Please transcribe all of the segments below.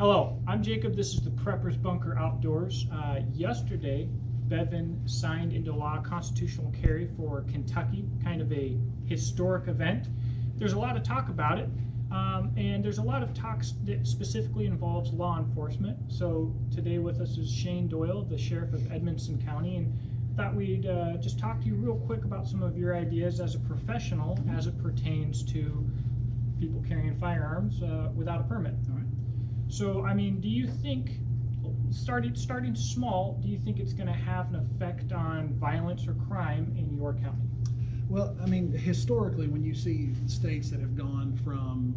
Hello, I'm Jacob. This is the Preppers Bunker Outdoors. Yesterday, Bevin signed into law constitutional carry for Kentucky, kind of a historic event. There's a lot of talk about it, and there's a lot of talk that specifically involves law enforcement. So today with us is Shane Doyle, the Sheriff of Edmonson County, and thought we'd just talk to you real quick about some of your ideas as a professional as it pertains to people carrying firearms without a permit. All right. So, I mean, do you think, starting small, do you think it's going to have an effect on violence or crime in your county? Well, I mean, historically, when you see states that have gone from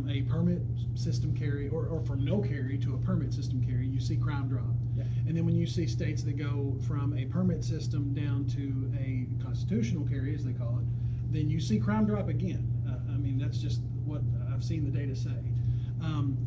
a permit system carry or from no carry to a permit system carry, you see crime drop. Yeah. And then when you see states that go from a permit system down to a constitutional carry, as they call it, then you see crime drop again. I mean, that's just what I've seen the data say.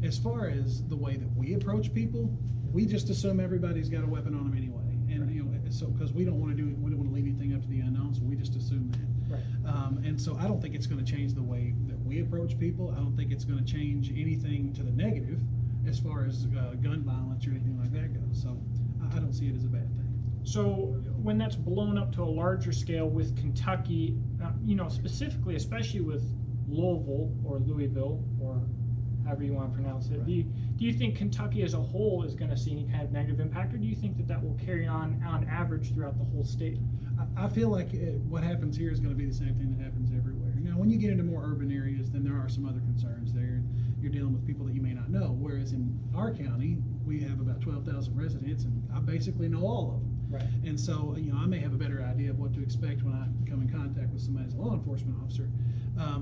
As far as the way that we approach people, we just assume everybody's got a weapon on them anyway, and right. you know, so because we don't want to leave anything up to the unknown, so we just assume that. Right. And so I don't think it's going to change the way that we approach people. I don't think it's going to change anything to the negative as far as gun violence or anything like that goes. So I don't see it as a bad thing. So when that's blown up to a larger scale with Kentucky, you know, specifically, especially with Louisville or Louisville or however you want to pronounce it, right. do you think Kentucky as a whole is going to see any kind of negative impact, or do you think that that will carry on average throughout the whole state? I feel like what happens here is going to be the same thing that happens everywhere. Now, when you get into more urban areas, then there are some other concerns there. You're dealing with people that you may not know, whereas in our county, we have about 12,000 residents, and I basically know all of them. Right. And so, you know, I may have a better idea of what to expect when I come in contact with somebody as a law enforcement officer,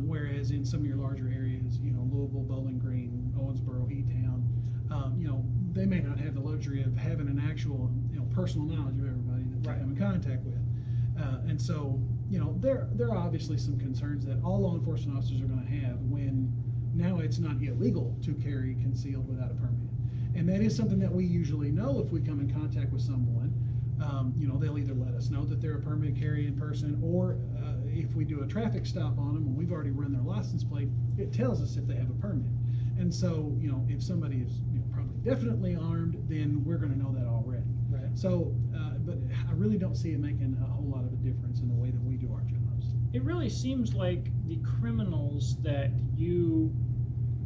whereas in some of your larger areas, you know, Louisville, Bowling Green, Owensboro, E-Town, you know, they may not have the luxury of having an actual, you know, personal knowledge of everybody that they come in contact with. And so, you know, there are obviously some concerns that all law enforcement officers are going to have when now it's not illegal to carry concealed without a permit. And that is something that we usually know if we come in contact with someone. You know, they'll either let us know that they're a permit carry in person, or if we do a traffic stop on them and we've already run their license plate, it tells us if they have a permit. And so, you know, if somebody is, you know, probably definitely armed, then we're going to know that already. Right. So, but I really don't see it making a whole lot of a difference in the way that we do our jobs. It really seems like the criminals that you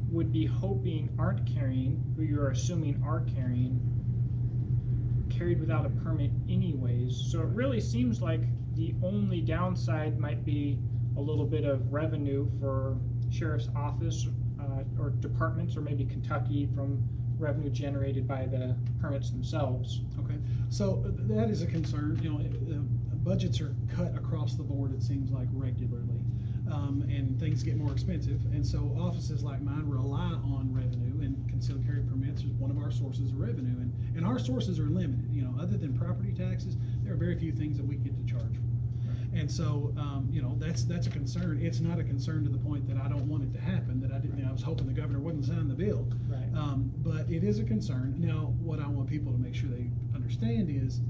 would be hoping aren't carrying, who you're assuming are carrying, carried without a permit anyways. So it really seems like the only downside might be a little bit of revenue for sheriff's office or departments, or maybe Kentucky from revenue generated by the permits themselves. Okay, so that is a concern. You know, budgets are cut across the board, it seems like, regularly, and things get more expensive. And so offices like mine rely on revenue, and concealed carry permits is one of our sources of revenue. And our sources are limited. You know, other than property taxes, there are very few things that we get to charge for. Right. And so, you know, that's a concern. It's not a concern to the point that I don't want it to happen, that I didn't. I was hoping the governor wouldn't sign the bill. Right. But it is a concern. Now, what I want people to make sure they understand is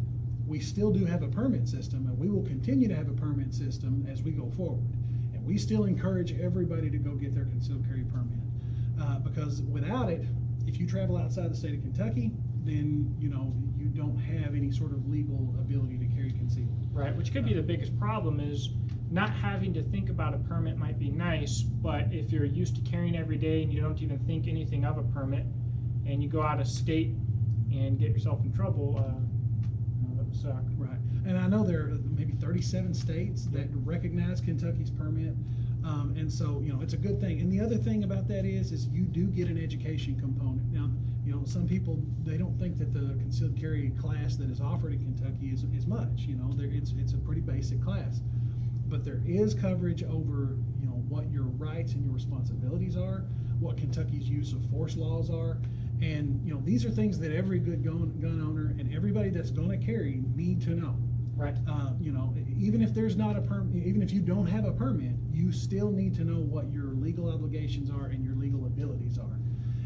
we still do have a permit system, and we will continue to have a permit system as we go forward. And we still encourage everybody to go get their concealed carry permit, because without it, if you travel outside the state of Kentucky, then, you know, you don't have any sort of legal ability to carry concealed. Right, which could be the biggest problem, is not having to think about a permit might be nice, but if you're used to carrying every day and you don't even think anything of a permit, and you go out of state and get yourself in trouble, that would suck. Right, and I know there are maybe 37 states that recognize Kentucky's permit, and so, you know, it's a good thing. And the other thing about that is you do get an education component. Now, you know, some people, they don't think that the concealed carry class that is offered in Kentucky is much. You know, it's a pretty basic class, but there is coverage over, you know, what your rights and your responsibilities are, what Kentucky's use of force laws are. And, you know, these are things that every good gun owner and everybody that's going to carry need to know. Right. You know, even if there's not a permit, even if you don't have a permit, you still need to know what your legal obligations are and your legal abilities are.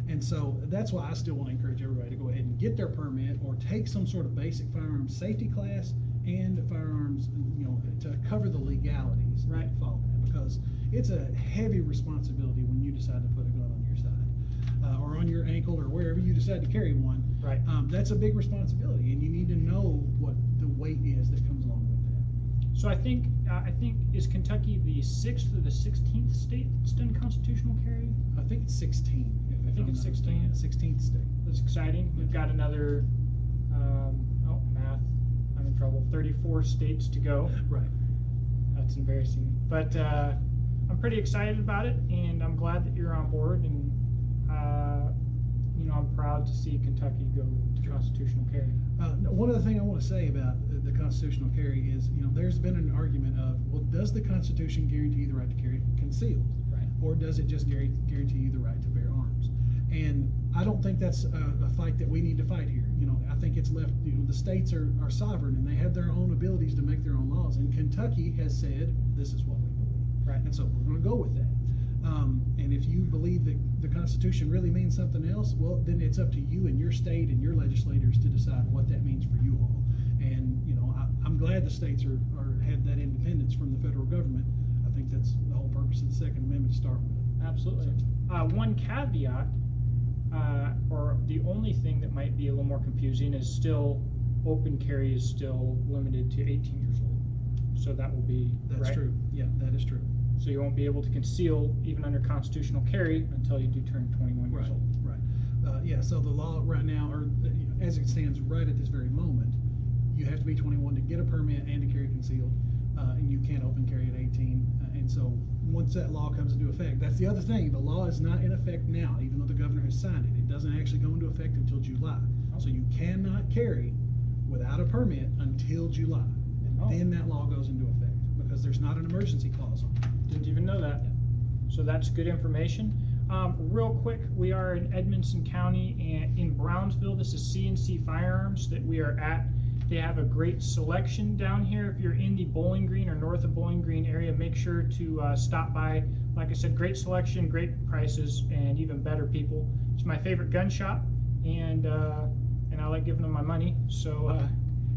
And so that's why I still want to encourage everybody to go ahead and get their permit or take some sort of basic firearms safety class and firearms, you know, to cover the legalities that follow that, because it's a heavy responsibility when you decide to put a gun on your side or on ankle or wherever you decide to carry one. Right. That's a big responsibility, and you need to know what the weight is that comes along with that. So I think is Kentucky the 6th or the 16th state that's done constitutional carry? I think it's 16. I think it's 16. 16th state. That's exciting. We've got another, math, I'm in trouble, 34 states to go. Right. That's embarrassing. But I'm pretty excited about it, and I'm glad that you're on board, and I'm proud to see Kentucky go to constitutional carry. One other thing I want to say about the constitutional carry is, there's been an argument of, well, does the Constitution guarantee the right to carry concealed? Right. Or does it just guarantee you the right to bear arms? And I don't think that's a fight that we need to fight here. I think it's left, the states are sovereign, and they have their own abilities to make their own laws. And Kentucky has said, this is what we believe. Right. And so we're going to go with that. And if you believe that the Constitution really means something else, well, then it's up to you and your state and your legislators to decide what that means for you all. And, I'm glad the states have that independence from the federal government. I think that's the whole purpose of the Second Amendment to start with. Absolutely. One caveat, or the only thing that might be a little more confusing, is still open carry is still limited to 18 years old. So that will be That's right? true. Yeah, that is true. So you won't be able to conceal even under constitutional carry until you do turn 21 years Right, old. right. Yeah, so the law right now, or as it stands right at this very moment, you have to be 21 to get a permit and to carry concealed, and you can't open carry at 18. And so once that law comes into effect, that's the other thing. The law is not in effect now, even though the governor has signed it. It doesn't actually go into effect until July. So you cannot carry without a permit until July. And then that law goes into effect because there's not an emergency clause on it. Didn't even know that. So that's good information. Real quick, we are in Edmonson County and in Brownsville. This is CNC Firearms that we are at. They have a great selection down here. If you're in the Bowling Green or north of Bowling Green area, make sure to stop by. Like I said, great selection, great prices, and even better people. It's my favorite gun shop, and I like giving them my money. So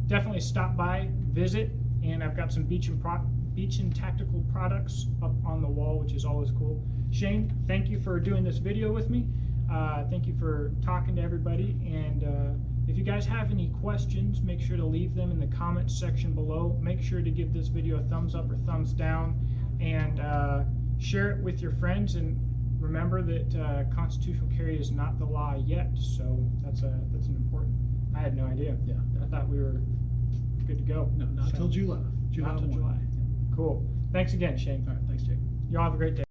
definitely stop by, visit, and I've got some Beach and Tactical products up on the wall, which is always cool. Shane, thank you for doing this video with me. Thank you for talking to everybody, and if you guys have any questions, make sure to leave them in the comments section below. Make sure to give this video a thumbs up or thumbs down, and share it with your friends. And remember that constitutional carry is not the law yet, so that's an important. I had no idea. Yeah. I thought we were good to go. No, not So, till July. not till 1. July. Cool. Thanks again, Shane. All right, thanks, Jake. Y'all have a great day.